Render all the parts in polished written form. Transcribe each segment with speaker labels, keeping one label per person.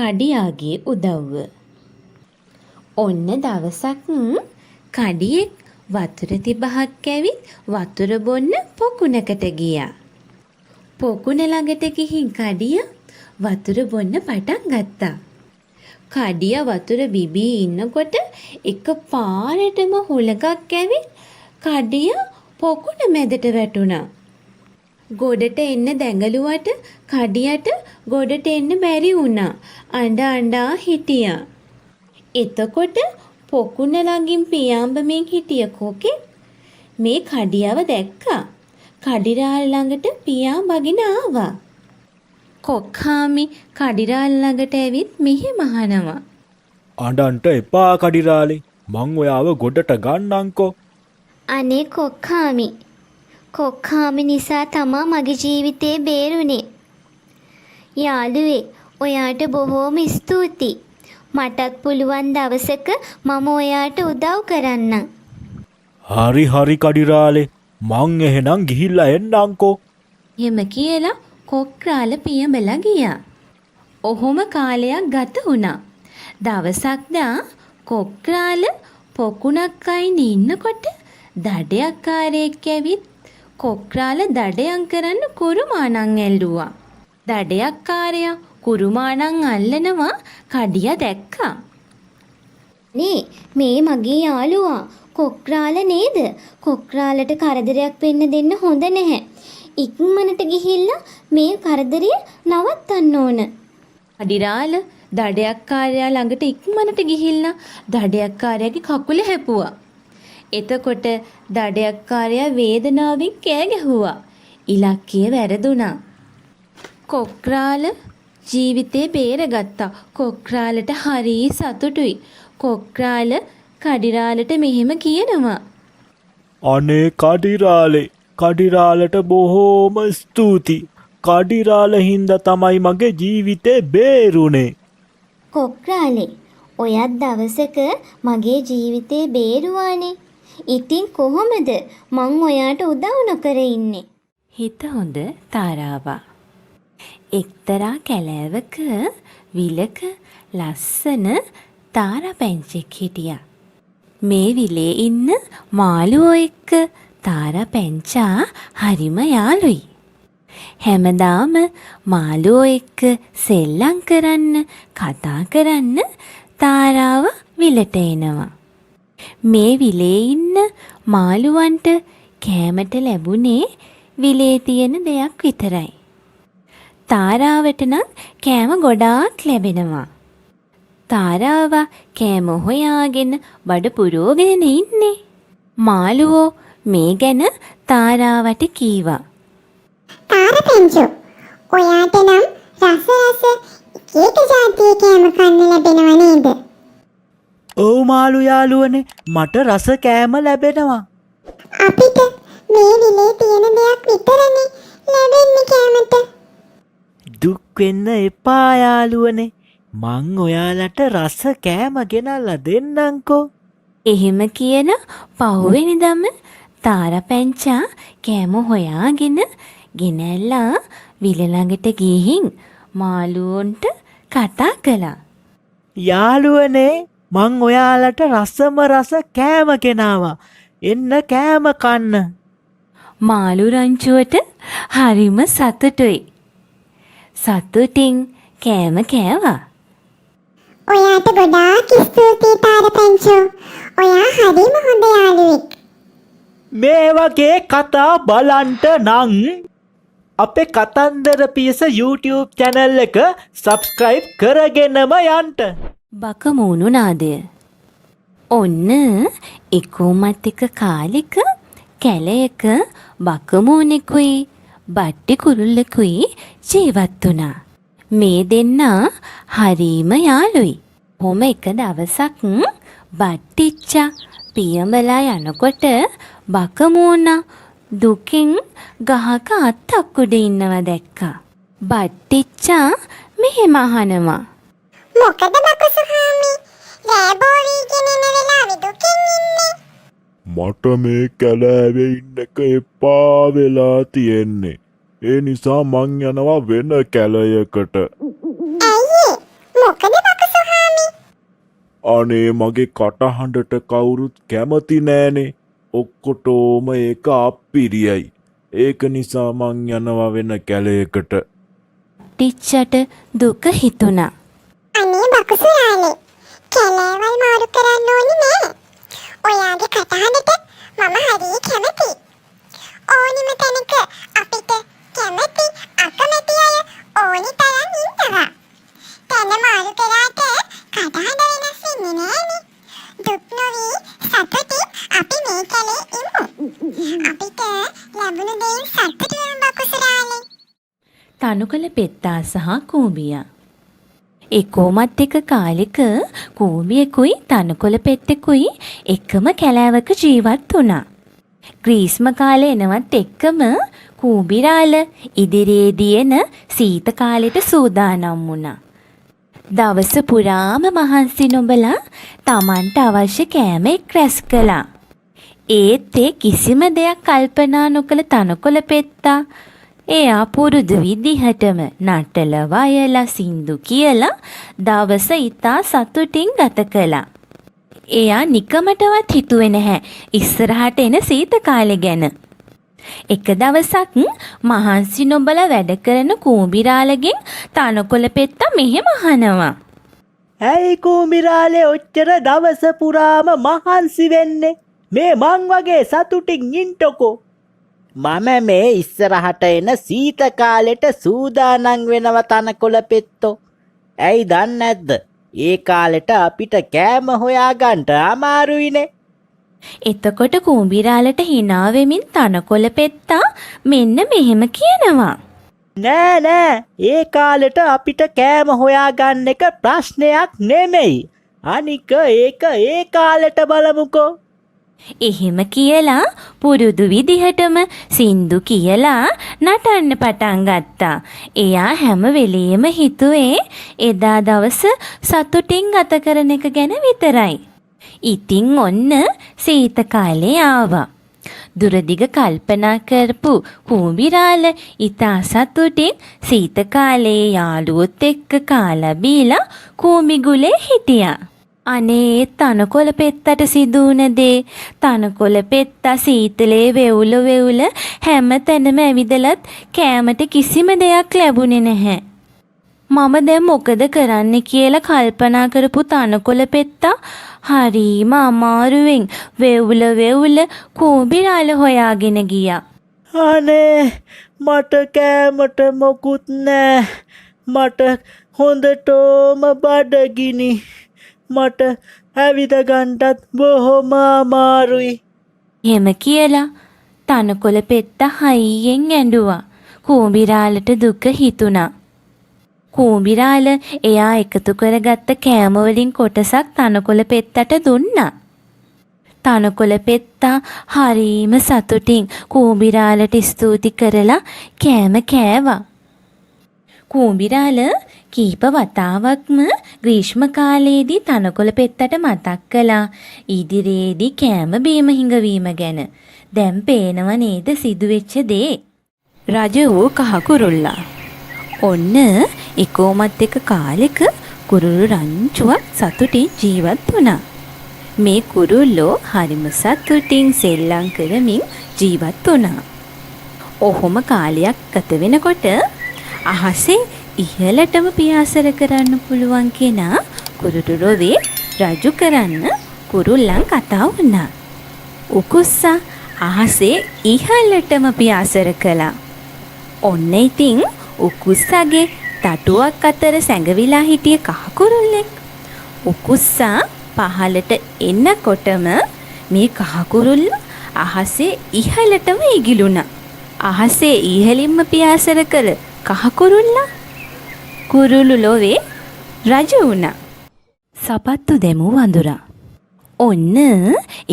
Speaker 1: කඩියාගේ උදව්ව. ඔන්න දවසක් කඩියෙක් වතුර තිබහක් ඇවිත් වතුර බොන්න පොකුණකට ගියා. පොකුණ ළඟට ගිහින් කඩියා වතුර බොන්න පටන් ගත්තා. කඩියා වතුර බිබී ඉන්නකොට එක පාරටම හුලඟක් ඇවිත් කඩියා පොකුණ මැදට වැටුණා. ගොඩට එන්න දැඟලුවට කඩියට ගොඩට එන්න බැරි වුණා. අඬා හිටියා. එතකොට පොකුණ ළඟින් පියාඹමින් හිටිය කොකෙක් මේ කඩියව දැක්කා. කඩිරාල් ළඟට පියාඹගෙන ආවා. කොක්කාමි කඩිරාල් ළඟට ඇවිත් මෙහෙම අහනවා.
Speaker 2: අඬන්ට එපා කඩිරාලේ. මං ඔයාව ගොඩට ගන්නම්කෝ.
Speaker 3: අනේ කොක්කාමි නිසා තමා මගේ ජීවිතේ බේරුනේ. යාළුවේ ඔයාට බොහෝම ස්තුතියි. මටත් පුළුවන් දවසක මම ඔයාට උදව් කරන්නම්.
Speaker 2: හරි කඩිරාලේ. මං එහෙනම් ගිහිල්ලා එන්නම්කෝ.
Speaker 1: එහෙම කියලා කොක්රාල පියඹලා ගියා. ඔහොම කාලයක් ගත වුණා. දවසක් දා කොක්රාල පොකුණක් අයින් ඉන්නකොට දඩයක්කාරයෙක් ඇවිත් කොක්රාල දඩයම් කරන්න කුරුමානං ඇල්ලුවා. දඩයක්කාරයා කුරුමානං අල්ලනවා කඩියා දැක්කා.
Speaker 3: මේ මගේ යාළුවා කොක්රාල නේද? කොක්රාලට කරදරයක් වෙන්න දෙන්න හොඳ නැහැ. ඉක්මනට ගිහිල්ලා මේ කරදරය නවත්තන්න ඕන.
Speaker 1: කඩිරාල දඩයක්කාරයා ළඟට ඉක්මනට ගිහිල්ලා දඩයක්කාරයාගේ කකුල හැපුවා. එතකොට දඩයක්කාරයා වේදනාවෙන් කෑ ගැහුවා. ඉලක්කය වැරදුනා. කොක්රාල ජීවිතේ බේරගත්තා. කොක්රාලට හරි සතුටුයි. කොක්රාල කඩිරාලට මෙහෙම කියනවා.
Speaker 2: අනේ කඩිරාලේ. කඩිරාලට බොහෝම ස්තුතියි. කඩිරාල හින්දා තමයි මගේ ජීවිතේ බේරුනේ.
Speaker 3: කොක්රාලේ ඔයත් දවසක මගේ ජීවිතේ බේරුවානේ. ඉතින් කොහොමද මං ඔයාට උදව් නොකර ඉන්නේ?
Speaker 1: හිත හොඳ තාරාවා. එක්තරා කැලෑවක විලක ලස්සන තාරා පැංචෙක් හිටියා. මේ විලේ ඉන්න මාළුවෝ එක්ක තාරා පැංචා හරිම යාළුයි. හැමදාම මාළුවෝ එක්ක සෙල්ලම් කරන්න කතා කරන්න තාරාව විලට එනවා. මේ විලේ ඉන්න මාළුවන්ට කෑමට ලැබුණේ විලේ තියෙන දෙයක් විතරයි. තාරාවට නම් කෑම ගොඩාක් ලැබෙනවා. තාරාව කෑම හොයාගෙන බඩ පුරෝගෙන ඉන්නේ. මාළුවෝ මේ ගැන තාරාවට කීවා.
Speaker 4: තාරපැංචෝ ඔයාට නම් රස එක ජාතියේ කෑම කන්න ලැබෙනව නේද?
Speaker 2: ඔව් මාළු යාළුවනේ. මට රස කෑම ලැබෙනවා.
Speaker 4: අපිට මේ විලේ තියෙන දෙයක් විතරනේ ලැබෙන්නේ කෑමට.
Speaker 2: දුක් වෙන්න එපා යාළුවනේ. මං ඔයාලට රස කෑම ගෙනල්ලා දෙන්නම්කෝ.
Speaker 1: එහෙම කියන පහුවෙනිදම තාරා පැංචා කෑම හොයාගෙන ගෙනල්ලා විල ළඟට ගිහින් මාළුවන්ට කතා කළා.
Speaker 2: යාළුවනේ මං ඔයාලට රසම රස කෑම ගෙනාවා. එන්න කෑම කන්න.
Speaker 1: මාළු රංචුවට හරිම සතුටුයි. සතුටින් කෑම කෑවා.
Speaker 4: ඔයාට ගොඩාක් ස්තුතියි තාරපැංචෝ. ඔයා හරිම හොඳ යාළුවෙක්.
Speaker 2: මේ වගේ කතා බලන්ට නම් අපේ කතන්දර පියස YouTube channel එක subscribe කරගෙනම යන්න.
Speaker 1: බකමූණු නාදය. ඔන්න එකොමත් එක කාලෙක කැලයක බකමූණෙකුයි බට්ටි කුරුල්ලෙකුයි ජීවත් වුණා. මේ දෙන්නා හරීම යාළුයි. කොහොම එක දවසක් බට්ටිච්චා පියඹලා යනකොට බකමූණා දුකින් ගහක අත්තක් උඩ ඉන්නවා දැක්කා. බට්ටිච්චා මෙහෙම අහනවා.
Speaker 4: මොකද බකසුහාමි රෑබෝ වීගෙන එන වෙලාවේ දුකින් ඉන්නේ?
Speaker 5: මට මේ කැලෑවේ ඉන්න එක එපා වෙලා තියෙන්නේ. ඒ නිසා මං යනවා වෙන කැලයකට.
Speaker 4: ඇයි මොකද බකුසුහාමි?
Speaker 5: අනේ මගේ කටහඬට කවුරුත් කැමති නෑනේ. ඔක්කොටෝම ඒක අප්පිරියයි. ඒක නිසා මං යනවා වෙන කැලයකට.
Speaker 1: ටිච්චට දුක හිතුණා.
Speaker 4: අනේ බකුසු යාලේ. කැලෑවල් මාරු කරන්න ඕනි නෑ. ඔයාගේ කටහඬට මම හරිය කැමතියි. ඕනිම තැනක අපිට කැමති අකමැති අය ඕනි තරම් ඉන්නවා. තැන මාරු කරාට කටහඬ වෙනස් වෙන්නේ නෑනේ. දුක් නොවී සතුටින් අපි මේ කැලේ ඉමු. අපිට ලැබුණු දෙයින් සතුටු වෙමු බකුසු යාලේ.
Speaker 1: තනුකල පෙත්තා සහ කූඹියා. ඒ කොමත් එක කාලෙක කූඹියෙකුයි තනුකොළ පෙත්තෙකුයි එකම කැලෑවක ජීවත් වුණා. ග්‍රීස්ම කාලේ එනවත් එක්කම කූඹිරාල ඉදිරියේදී එන සීත කාලෙට සූදානම් වුණා. දවස පුරාම මහන්සි නොබලා Tamanට අවශ්‍ය කෑම එක් රැස් කළා. ඒත් ඒ කිසිම දෙයක් කල්පනා නොකළ තනුකොළ පෙත්තා එයා පුරුදු විදිහටම නටල වයලා සින්දු කියලා දවස ඉතා සතුටින් ගත කළා. එයා නිකමටවත් හිතුවේ නැහැ ඉස්සරහට එන සීත කාලේ ගැන. එක දවසක් මහන්සි නොබලා වැඩ කරන කූඹිරාලගෙන් තනුකොළ පෙත්තා මෙහෙම අහනවා.
Speaker 2: ඇයි කූඹිරාලේ ඔච්චර දවස පුරාම මහන්සි වෙන්නේ? මේ මං වගේ සතුටින් ඉන්ටකෝ. මම මේ ඉස්සරහට එන සීත කාලෙට සූදානම් වෙනව තනකොළ පෙත්තෝ. ඇයි දන්නේ නැද්ද? ඒ කාලෙට අපිට කෑම හොයාගන්න අමාරුයිනේ.
Speaker 1: එතකොට කූඹිරාලට hina වෙමින් තනකොළ පෙත්තා මෙන්න මෙහෙම කියනවා.
Speaker 2: නෑ නෑ, ඒ කාලෙට අපිට කෑම හොයාගන්න එක ප්‍රශ්නයක් නෙමෙයි. අනික ඒක ඒ කාලෙට බලමුකෝ.
Speaker 1: එහෙම කියලා පුරුදු විදිහටම සින්දු කියලා නටන්න පටන් ගත්තා. එයා හැම වෙලෙම හිතුවේ එදා දවස සතුටින් ගත කරන එක ගැන විතරයි. ඉතින් ඔන්න සීත කාලේ ආවා. දුරදිග කල්පනා කරපු කූඹිරාල ඉතා සතුටින් සීත කාලේ යාළුවොත් එක්ක කාලා බීලා කූඹිගුලේ හිටියා. අනේ තනකොළ පෙත්තට සිදු වුණ දේ. තනකොළ පෙත්තා සීතලේ වෙවුල හැම තැනම ඇවිදලත් කෑමට කිසිම දෙයක් ලැබුණේ නැහැ. මම දැන් මොකද කරන්න කියලා කල්පනා කරපු තනකොළ පෙත්තා හරිම අමාරුවෙන් වෙවුල කූඹිරාල හොයාගෙන ගියා.
Speaker 2: අනේ මට කෑමට මොකුත් නෑ. මට හොඳටම බඩගිනි. මට ඇවිද ගන්නටත් බොහොම අමාරුයි.
Speaker 1: එහෙම කියලා තනකොළ පෙත්තා හයියෙන් ඇඬුවා. කූඹිරාලට දුක හිතුණා. කූඹිරාල එයා එකතු කරගත්ත කෑම වලින් කොටසක් තනකොළ පෙත්තට දුන්නා. තනකොළ පෙත්තා හරිම සතුටින් කූඹිරාලට ස්තුති කරලා කෑම කෑවා. කූඹිරාල කීප වතාවක්ම ග්‍රීෂ්ම කාලයේදී තනකොළ පෙත්තට මතක් කළා ඉදිරියේදී කෑම බීම හිඟවීම ගැන. දැන් පේනව නේද සිදුවෙච්ච දේ. රජ වූ කහකුරුල්ලා. ඔන්න එකෝමත් එක කාලෙක කුරුළු රංචුවක් සතුටින් ජීවත් වුණා. මේ කුරුල්ලෝ හරිම සතුටින් සෙල්ලම් කරමින් ජීවත් වුණා. ඔහොම කාලයක් ගත වෙනකොට අහසේ ඉහළටම පියාසර කරන්න පුළුවන් කෙනා කුරුටුරොවේ රජු කරන්න කුරුල්ලන් කතා වුණා. උකුස්සා අහසේ ඉහළටම පියාසර කළා. ඔන්න ඉතින් උකුස්සගේ තටුවක් අතර සැඟවිලා හිටිය කහකුරුල්ලෙක්. උකුස්සා පහළට එන්නකොටම මේ කහකුරුල්ල අහසේ ඉහළටම ඉගිලුණා. අහසේ ඉහළින්ම පියාසර කළ කහකුරුල්ලා කුරුළු ලොවේ රජ වුණා. සපත්තු දෙමු වඳුරා. ඔන්න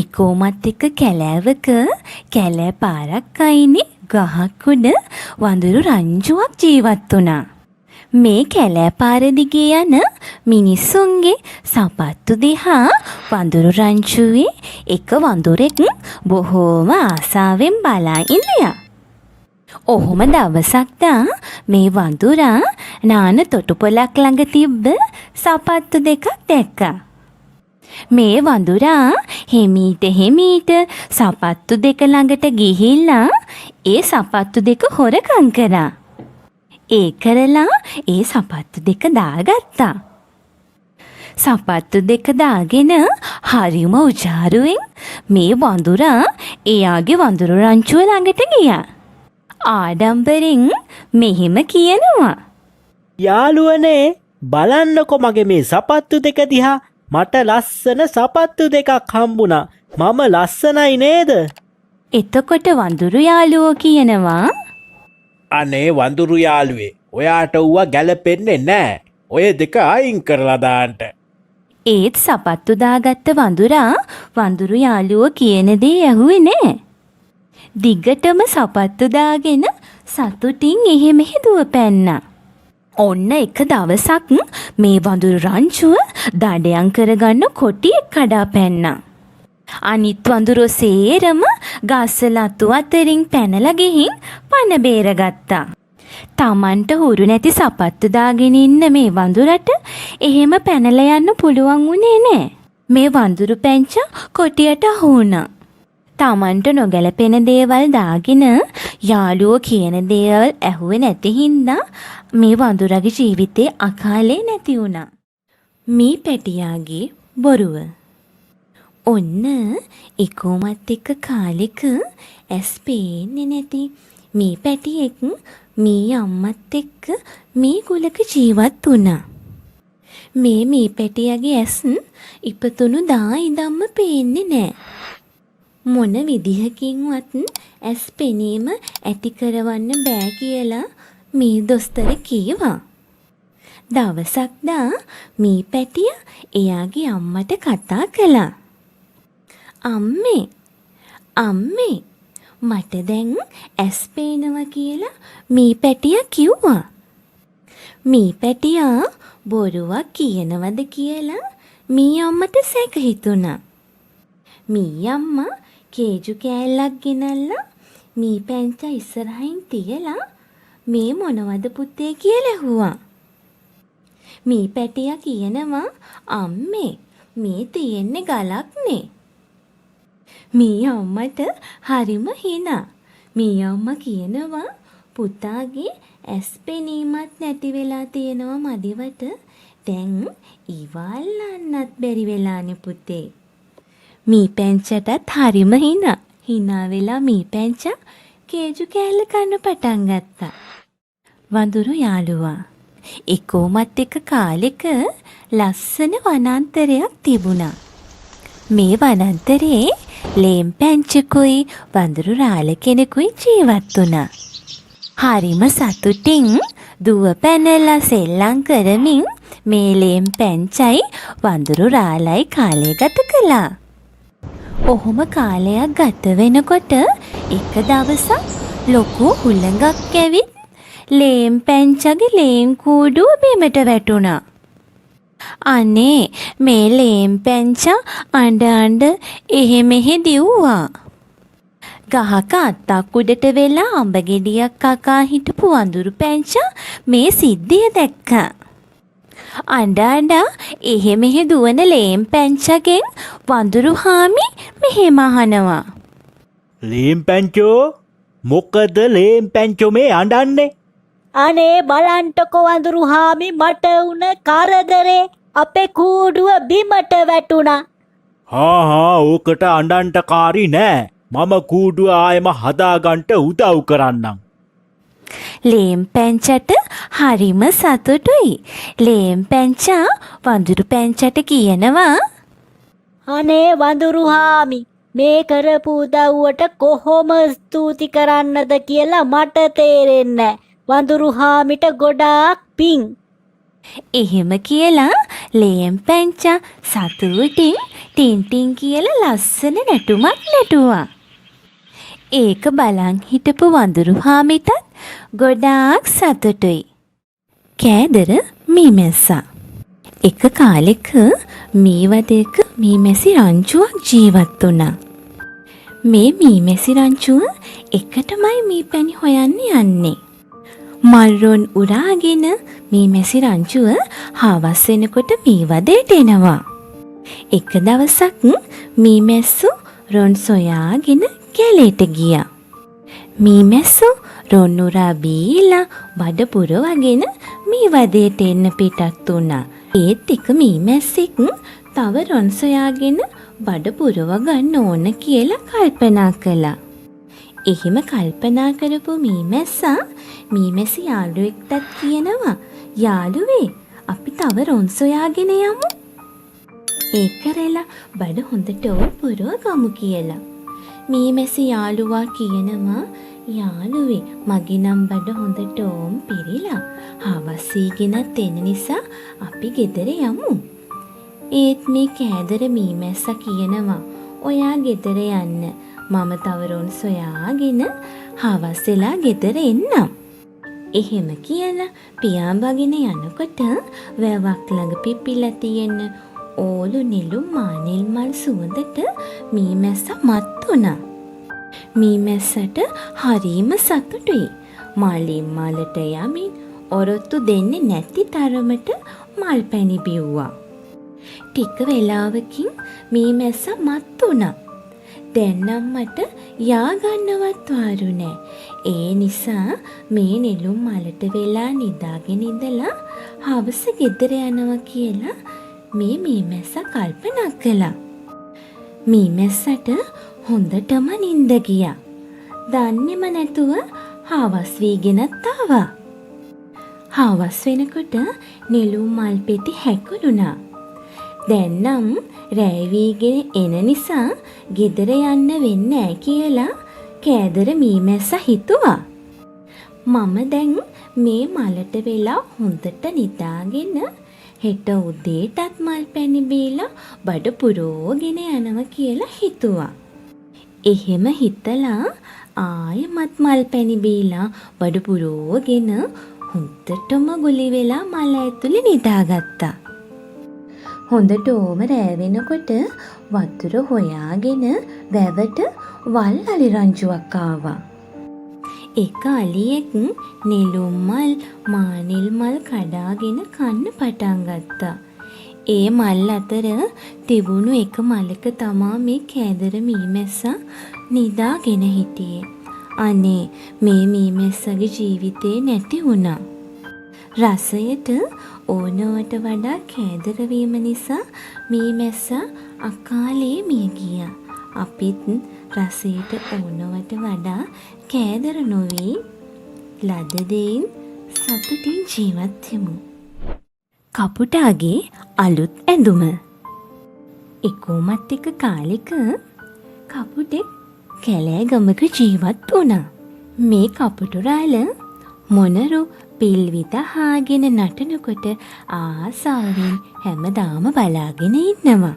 Speaker 1: එකෝමත් එක කැලෑවක කැලෑ පාරක් අයිනේ ගහක් උඩ වඳුරු රංචුවක් ජීවත් වුණා. මේ කැලෑ පාර දිගේ යන මිනිස්සුන්ගේ සපත්තු දිහා වඳුරු රංචුවේ එක වඳුරෙක් බොහෝම ආසාවෙන් බලා ඉඳියා. ඔහොම දවසක් මේ වඳුරා නාන තොටුපොළක් ළඟ තිබ්බ සපත්තු දෙකක් දැක්කා. මේ වඳුරා හිමීට සපත්තු දෙක ළඟට ගිහිල්ලා ඒ සපත්තු දෙක හොරකම් කරා. ඒ කරලා ඒ සපත්තු දෙක දාගත්තා. සපත්තු දෙක දාගෙන හරිම උජාරුවෙන් මේ වඳුරා එයාගේ වඳුරු රංචුව ළඟට ගියා. ආඩම්බරෙන් මෙහෙම කියනවා.
Speaker 2: යාළුවනේ බලන්නකො මගේ මේ සපත්තු දෙක දිහා. මට ලස්සන සපත්තු දෙකක් හම්බුණා. මම ලස්සනයි නේද?
Speaker 1: එතකොට වඳුරු යාළුවෝ කියනවා,
Speaker 2: අනේ වඳුරු යාළුවේ ඔයාට ඌව ගැලපෙන්නේ නෑ. ඔය දෙක අයින් කරලා දාන්න.
Speaker 1: ඒත් සපත්තු දාගත්ත වඳුරා වඳුරු යාළුවෝ කියන දේ ඇහුවේ නෑ. දිගටම සපත්තු දාගෙන සතුටින් එහෙ මෙහෙ දුවපැන්නා. ඔන්න එක දවසක් මේ වඳුරු රංචුව දඩයම් කරගන්න කොටියෙක් කඩා පැන්නා. අනිත් වඳුරෝ සේරම ගස්සලතු අතරින් පැනලා ගිහින් පණ බේරගත්තා. තමන්ට හුරු නැති සපත්තු දාගෙන ඉන්න මේ වඳුරට එහෙම පැනලා යන්න පුළුවන් වුණේ නෑ. මේ වඳුරු පැංචා කොටියට අහු වුණා. තමන්ට නොගැලපෙන දේවල් දාගෙන යාළුවෝ කියන දේවල් ඇහුවේ නැති හින්දා මේ වඳුරගේ ජීවිතේ අකාලේ නැති වුණා. මී පැටියාගේ බොරුව. ඔන්න එකෝමත් එක්ක කාලෙක ඇස් පේන්නේ නැති මී පැටියෙක් මී අම්මත් එක්ක මී කුලක ජීවත් වුණා. මේ මී පැටියාගේ ඇස් ඉපතුණු දා ඉඳන්ම පේන්නේ නැහැ. මොන විදිහකින්වත් ඇස් පෙනීම ඇති කරවන්න බෑ කියලා මේ දොස්තර කීවා. දවසක් මී පැටියා එයාගේ අම්මට කතා කළා. අම්මේ මට දැන් ඇස් පේනවා කියලා මී පැටියා කිව්වා. මී පැටියා බොරුවක් කියනවද කියලා මී අම්මට සැක හිතුණා. මී අම්මා කේජු කෑල්ලක් ගෙනල්ලා මී පැංචා ඉස්සරහින් තියලා මේ මොනවද පුතේ කියලා ඇහුවා. මී පැටියා කියනවා, අම්මේ මේ තියෙන්නේ ගලක්නේ. මී අම්මට හරිම හිනා. මී අම්මා කියනවා, පුතාගේ ඇස් පෙනීමත් නැති වෙලා තියෙනවා මදිවට. දැන් ඉවල්ලන්නත් බැරි වෙලානේ පුතේ. මී පැංචටත් හරිම හිනා. හිනා වෙලා මී පැංචා කේජු කෑල්ල කන්න පටන් ගත්තා. වඳුරු යාළුවා. එකෝමත් එක කාලෙක ලස්සන වනාන්තරයක් තිබුණා. මේ වනාන්තරේ ලේම් පැංචකුයි වඳුරු රාළ කෙනෙකුයි ජීවත් වුණා. හරිම සතුටින් දුව පැනලා සෙල්ලම් කරමින් මේ ලේම් පැංචයි වඳුරු රාළයි කාලය ගත කළා. ඔහොම කාලයක් ගත වෙනකොට එක දවසක් ලොකු හුළඟක් ඇවිත් ලේම් පැංචගේ ලේම් කූඩුව බිමට වැටුණා. අනේ මේ ලේම් පැංචා අඬ එහෙ මෙහෙ දිව්වා. ගහක අත්තක් උඩට වෙලා අඹ ගෙඩියක් කකා හිටපු වඳුරු පැංචා මේ සිද්ධිය දැක්කා. අඬ එහෙ මෙහෙ දුවන ලේම් පැංචගෙන් වඳුරු හාමි මෙහෙම අහනවා.
Speaker 2: ලේම් පැංචෝ මොකද ලේම් පැංචෝ මේ අඬන්නේ?
Speaker 6: අනේ බලන්ටකො වඳුරු හාමි මට උන කරදරේ අපේ කූඩුව බිමට වැටුණා.
Speaker 2: හා ඕකට අඬන්ට කාරි නෑ. මම කූඩුව ආයෙම හදාගන්න උදව් කරන්නම්.
Speaker 1: ලේම් පැංචට හරිම සතුටුයි. ලේම් පැංචා වඳුරු පැංචට කියනවා,
Speaker 6: අනේ වඳුරු හාමි මේ කරපු උදව්වට කොහොම ස්තුති කරන්නද කියලා මට තේරෙන්නේ. වඳුරු හාමිට ගොඩාක් පිං.
Speaker 1: එහෙම කියලා ලේම් පැංචා සතුටින් ටින් කියලා ලස්සන නැටුමක් නැටුවා. ඒක බලන් හිටපු වඳුරු හාමිටත් ගොඩාක් සතුටුයි. කෑදර මීමැස්සා. එක කාලෙක මී වදයක මීමැසි රංචුවක් ජීවත් වුණා. මේ මීමැසි රංචුව එකටමයි මී පැණි හොයන්න යන්නේ. මල්රොන් උරාගෙන මීමැසි රංචුව හවස් වෙනකොට මීවදයට එනවා. එක දවසක් මීමැස්සු රොන් සොයාගෙන කැලේට ගියා. මීමැස්සු රොන් උරා බීලා බඩ පුරවගෙන මීවදයට එන්න පිටත් වුණා. ඒත් එක මීමැස්සෙක් තව රොන් සොයාගෙන බඩ පුරව ගන්න ඕන කියලා කල්පනා කළා. එහෙම කල්පනා කරපු මීමැස්සා මීමැසි යාළුවෙක්ටත් කියනවා, යාළුවේ අපි තව රොන් සොයාගෙන යමු. ඒක කරලා බඩ හොඳට පුරව ගමු කියලා. මීමැසි යාළුවා කියනවා, යාළුවේ මගේ නම් බඩ හොඳට පිරිලා හවස් වීගෙනත් එන නිසා අපි ගෙදර යමු. ඒත් මේ කෑදර මීමැස්සා කියනවා, ඔයා ගෙදර යන්න. මම තව රොන් සොයාගෙන හවස් වෙලා ගෙදර එන්නම්. එහෙම කියලා පියාඹගෙන යනකොට වැවක් ළඟ පිපිලා තියෙන ඕලු නෙළුම් මානෙල් මල් සුවඳට මීමැස්සා මත් වුණා. මීමැස්සට හරීම සතුටුයි. මලින් මලට යමින් ඔරොත්තු දෙන්නේ නැති තරමට මල් පැණි බිව්වා. ටික වෙලාවකින් මීමැස්සා මත් වුණා. දැන් නම් මට යාගන්නවත් වාරු නෑ. ඒ නිසා මේ නෙළුම් මලට වෙලා නිදාගෙන ඉඳලා හවස ගෙදර යනවා කියලා මේ මීමැස්සා කල්පනා කළා. මීමැස්සට හොඳටම නිින්ද ගියා. දන්නේම නැතුව හවස් වීගෙනත් ආවා. හවස් වෙනකොට නෙළුම් මල් පෙති හැකුළුණා. දැන් නම් රැය වීගෙන එන නිසා ගෙදර යන්න වෙන්නේ නැහැ කියලා කෑදර මීමැස්සා හිතුවා. මම දැන් මේ මලට වෙලා හොඳට නිදාගෙන හෙට උදේටත් මල් පැණි බීලා බඩ පුරෝගෙන යනවා කියලා හිතුවා. එහෙම හිතලා ආයෙමත් මල් පැණි බීලා බඩ පුරෝගෙන හොඳටම ගුලි වෙලා මල ඇතුලේ නිදාගත්තා. හොඳට ඕම රෑ වෙනකොට වතුර හොයාගෙන වැවට වල් අලි රංචුවක් ආවා. එක අලියෙක් නෙළුම් මල් මානෙල් මල් කඩාගෙන කන්න පටන් ගත්තා. ඒ මල් අතර තිබුණු එක මලක තමා මේ කෑදර මීමැස්සා නිදාගෙන හිටියේ. අනේ මේ මීමැස්සගේ ජීවිතේ නැති වුණා. රසයට ඕනවට වඩා කෑදර වීම නිසා මීමැස්සා අකාලේ මිය ගියා. අපිත් රසයට ඕනවට වඩා කෑදර නොවි ලද දෙයින් සතුටින් ජීවත් වෙමු. කපුටාගේ අලුත් ඇඳුම. එකෝමත් එක කාලෙක කපුටෙක් කැලෑ ගමක ජීවත් වුණා. මේ කපුටුරාල මොනරු පිල් විදහාගෙන නටනකොට ආසාවෙන් හැමදාම බලාගෙන ඉන්නවා.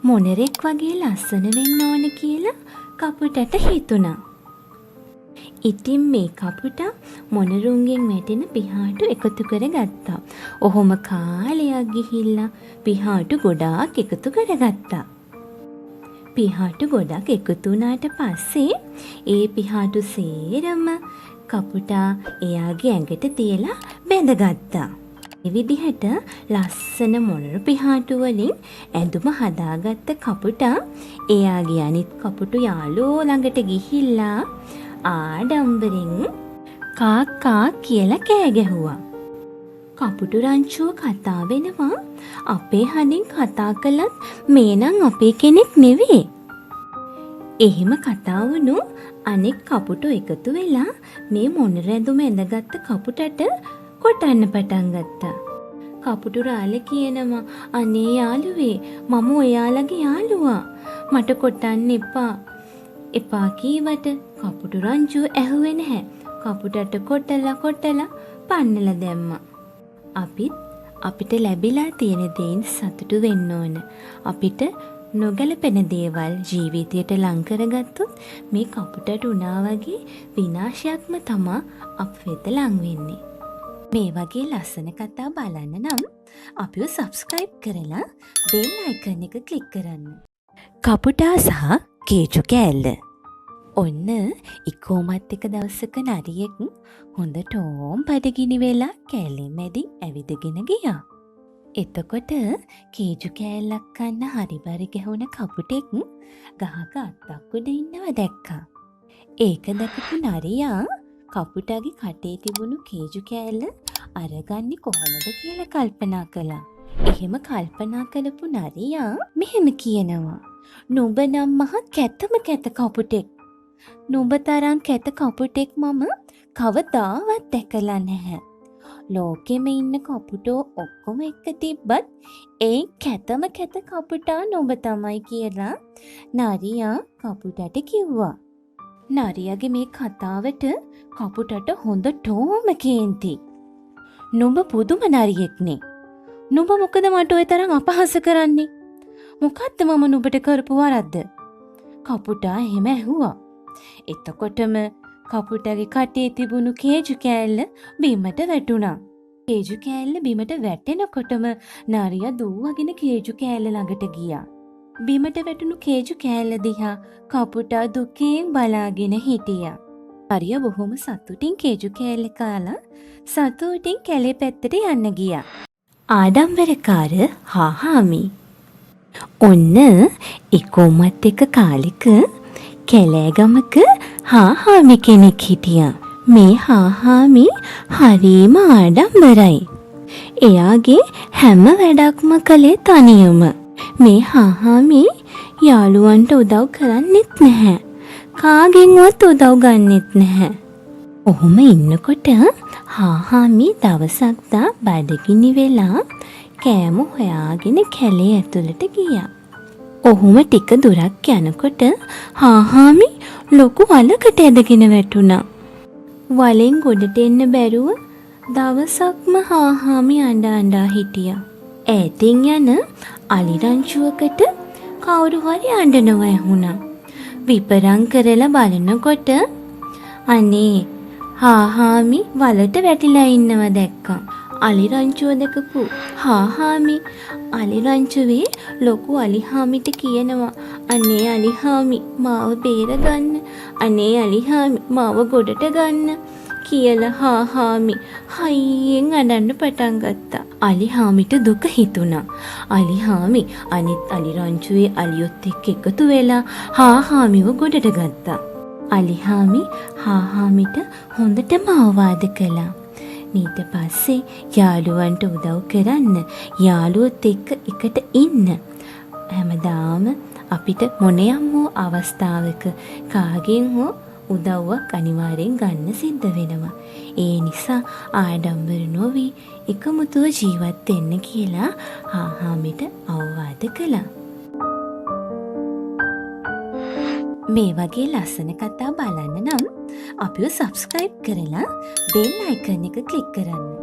Speaker 1: මොනරෙක් වගේ ලස්සන වෙන්න ඕන කියලා කපුටට හිතුණා. ඉතින් මේ කපුටා මොනරුන්ගෙන් වැටෙන පිහාටු එකතු කරගත්තා. ඔහොම කාලයක් ගිහිල්ලා පිහාටු ගොඩාක් එකතු කරගත්තා. පිහාටු ගොඩක් එකතු වුණාට පස්සේ ඒ පිහාටු සේරම කපුටා එයාගේ ඇඟට තියලා බැඳගත්තා. ඒ විදිහට ලස්සන මොනරු පිහාටු වලින් ඇඳුම හදාගත්ත කපුටා එයාගේ අනිත් කපුටු යාළුවෝ ළඟට ගිහිල්ලා ආඩම්බරෙන් කාකා කියලා කෑ ගැහුවා. කපුටු රංචුව කතා වෙනවා, අපේ හඬින් කතා කළත් මේ නම් අපේ කෙනෙක් නෙවෙයි. එහෙම කතා වුණු අනෙක් කපුටු එකතු වෙලා මේ මොනර ඇඳුම ඇඳගත්ත කපුටට කොටන්න පටන් ගත්තා. කපුටු රාළ කියනවා, අනේ යාළුවේ මම ඔයාලගේ යාළුවා. මට කොටන්න එපා. එපා කීවට කපුටු රංචුව ඇහුවේ නැහැ. කපුටට කොටලා පන්නලා දැම්මා. අපිට ලැබිලා තියෙන දේන් සතුටු වෙන්න ඕන. අපිට නොගැලපෙන දේවල් ජීවිතයට ලං කරගත්තොත් මේ කපුටට උනා වගේ විනාශයක්ම තමා අප වෙත ලං වෙන්නේ. මේ වගේ ලස්සන කතා බලන්න නම් අපිව සබ්ස්ක්‍රයිබ් කරලා බෙල් අයිකන් එක ක්ලික් කරන්න. කපුටා සහ කේජු කෑල්ල. ඔන්න ඉකෝමත් එක දවසක නරියෙක් හොඳටෝම් බඩගිනි වෙලා කෑල්ලෙන් මැදින් ඇවිදගෙන ගියා. එතකොට කේජු කෑල්ලක් කන්න හරිබරි ගැහුණ කපුටෙක් ගහක අත්තක් උඩ ඉන්නව දැක්කා. ඒක දැකපු නරියා කපුටගේ කටේ තිබුණු කේජු කෑල්ල අරගන්නේ කොහොමද කියලා කල්පනා කළා. එහෙම කල්පනා කරපු නරියා මෙහෙම කියනවා. නුඹ නම් මහ කැතම කැත කපුටෙක්. නුඹ තරම් කැත කපුටෙක් මම කවදාවත් දැකලා නැහැ. ලෝකෙම ඉන්න කපුටෝ ඔක්කොම එක්ක තිබ්බත් ඒ කැතම කැත කපුටා නුඹ තමයි කියලා නරියා කපුටට කිව්වා. නරියාගේ මේ කතාවට කපුටට හොඳටම කේන්ති. නුඹ පුදුම නරියෙක්නේ. නුඹ මොකද මට ඔය තරම් අපහාස කරන්නේ? මොකද්ද මම නුඹට කරපු වරද්ද? කපුටා එහෙම ඇහුවා. එතකොටම කපුටගේ කටේ තිබුණු කේජු කෑල්ල බිමට වැටුණා. කේජු කෑල්ල බිමට වැටෙනකොටම නරියා දුවගෙන කේජු කෑල්ල ළඟට ගියා. බිමට වැටුණු කේජු කෑල්ල දිහා කපුටා දුකෙන් බලාගෙන හිටියා. නරියා බොහොම සතුටින් කේජු කෑල්ල කාලා සතුටින් කැලේ පැත්තට යන්න ගියා. ආඩම්බරකාර හාහාමි. ඔන්න ඉකෝමත් එක කාලෙක කැලෑගමක හාහාමි කෙනෙක් හිටියා. මේ හාහාමි හරීම ආඩම්බරයි. එයාගේ හැම වැඩක්ම කළේ තනියම. මේ හාහාමි යාළුවන්ට උදව් කරන්නෙත් නැහැ. කාගෙන්වත් උදව් ගන්නෙත් නැහැ. ඔහොම ඉන්නකොට හාහාමි දවසක් දා බඩගිනි වෙලා කෑම හොයාගෙන කැලේ ඇතුළට ගියා. ඔහුම ටික දුරක් යනකොට හාහාමි ලොකු වලකට ඇදගෙන වැටුණා. වලෙන් ගොඩට එන්න බැරුව දවසක්ම හාහාමි අඬ අඬා හිටියා. ඈතින් යන අලිරංචුවකට කවුරු හරි අඬනවා ඇහුණා. විපරම් කරලා බලනකොට අනේ හාහාමි වලට වැටිලා ඉන්නව දැක්කා. අලිරංචුව දැකපු හාහාමි අලිරංචුවේ ලොකු අලිහාමිට කියනවා අනේ අලිහාමි මාව බේරගන්න. අනේ අලිහාමි මාව ගොඩට ගන්න කියලා හාහාමි හයියෙන් අඬන්න පටන් ගත්තා. අලිහාමිට දුක හිතුණා. අලිහාමි අනිත් අලිරංචුවේ අලියොත් එක්ක එකතු වෙලා හාහාමිව ගොඩට ගත්තා. අලිහාමි හාහාමිට හොඳටම අවවාද කළා. ඊට පස්සේ යාළුවන්ට උදව් කරන්න, යාළුවොත් එක්ක එකට ඉන්න. හැමදාම අපිට මොනියම් හෝ අවස්ථාවක කාගෙන් හෝ උදව්වක් අනිවාර්යෙන් ගන්න සිද්ධ වෙනවා. ඒ නිසා ආඩම්බර නොවි එකමුතුව ජීවත් වෙන්න කියලා හාහාමිට අවවාද කළා. මේ වගේ ලස්සන කතා බලන්න නම් අපිව සබ්ස්ක්‍රයිබ් කරලා බෙල් අයිකන් එක ක්ලික් කරන්න.